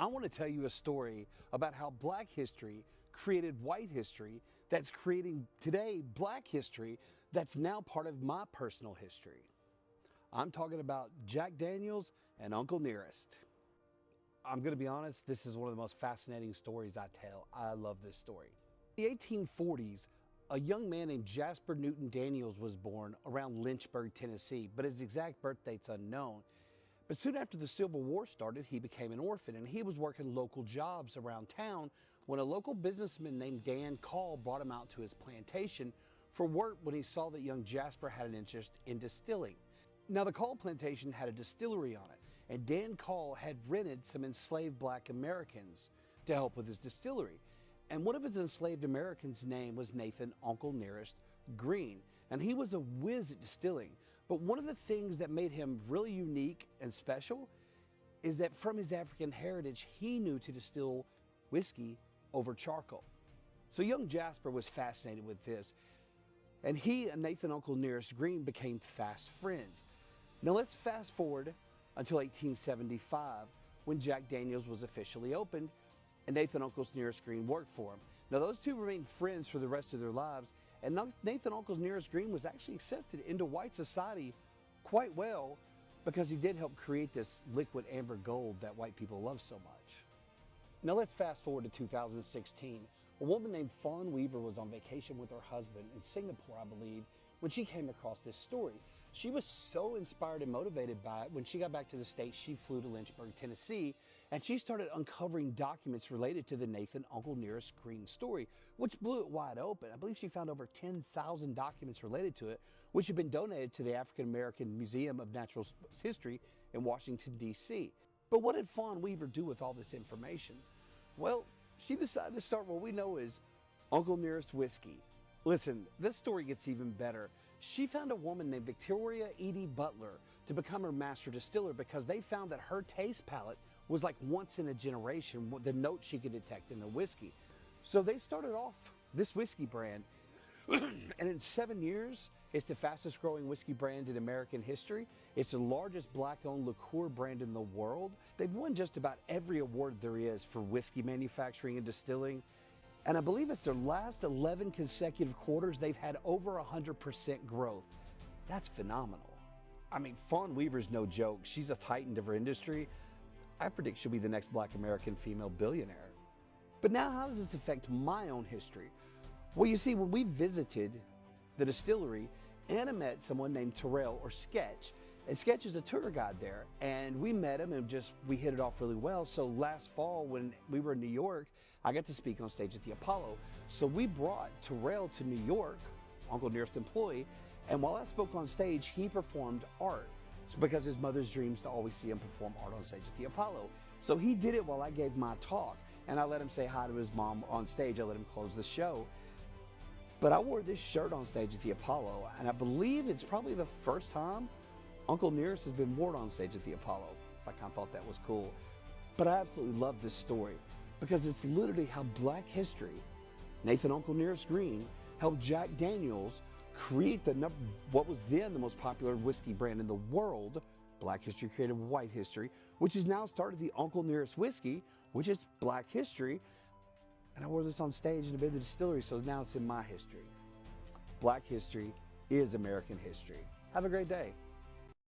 I want to tell you a story about how black history created white history that's creating today black history that's now part of my personal history. I'm talking about Jack Daniels and Uncle Nearest. I'm going to be honest, this is one of the most fascinating stories I tell. I love this story. In the 1840s, a young man named Jasper Newton Daniels was born around Lynchburg, Tennessee, but his exact birth date's unknown. But soon after the Civil War started, he became an orphan, and he was working local jobs around town when a local businessman named Dan Call brought him out to his plantation for work when he saw that young Jasper had an interest in distilling. Now, the Call plantation had a distillery on it, and Dan Call had rented some enslaved black Americans to help with his distillery. And one of his enslaved Americans' name was Nathan Uncle Nearest Green, and he was a whiz at distilling. But one of the things that made him really unique and special is that from his African heritage, he knew to distill whiskey over charcoal. So young Jasper was fascinated with this, and he and Nathan Uncle Nearest Green became fast friends. Now let's fast forward until 1875, when Jack Daniels was officially opened and Nathan Uncle Nearest Green worked for him. Now those two remained friends for the rest of their lives, and Nathan Uncle Nearest Green was actually accepted into white society quite well because he did help create this liquid amber gold that white people love so much. Now let's fast forward to 2016. A woman named Fawn Weaver was on vacation with her husband in Singapore, I believe, when she came across this story. She was so inspired and motivated by it. When she got back to the States, she flew to Lynchburg, Tennessee, and she started uncovering documents related to the Nathan Uncle Nearest Green story, which blew it wide open. I believe she found over 10,000 documents related to it, which had been donated to the African American Museum of Natural History in Washington, D.C. But what did Fawn Weaver do with all this information? Well, she decided to start what we know as Uncle Nearest Whiskey. Listen, this story gets even better. She found a woman named Victoria Edie Butler to become her master distiller because they found that her taste palette was like once in a generation, the notes she could detect in the whiskey. So they started off this whiskey brand, and in 7 years, it's the fastest growing whiskey brand in American history. It's the largest black-owned liqueur brand in the world. They've won just about every award there is for whiskey manufacturing and distilling. And I believe it's their last 11 consecutive quarters, they've had over 100% growth. That's phenomenal. I mean, Fawn Weaver's no joke. She's a titan of her industry. I predict she'll be the next black American female billionaire. But now, how does this affect my own history? Well, you see, when we visited the distillery, Anna met someone named Terrell, or Sketch. And Sketch is a tour guide there, and we met him and we hit it off really well. So last fall when we were in New York, I got to speak on stage at the Apollo. So we brought Terrell to New York, Uncle Nearest employee, and while I spoke on stage, he performed art. It's because his mother's dreams to always see him perform art on stage at the Apollo. So he did it while I gave my talk, and I let him say hi to his mom on stage. I let him close the show. But I wore this shirt on stage at the Apollo, and I believe it's probably the first time Uncle Nearest has been worn on stage at the Apollo. So I kind of thought that was cool. But I absolutely love this story because it's literally how black history, Nathan Uncle Nearest Green, helped Jack Daniels create what was then the most popular whiskey brand in the world. Black history created white history, which has now started the Uncle Nearest Whiskey, which is black history. And I wore this on stage and I've been to the distillery, so now it's in my history. Black history is American history. Have a great day.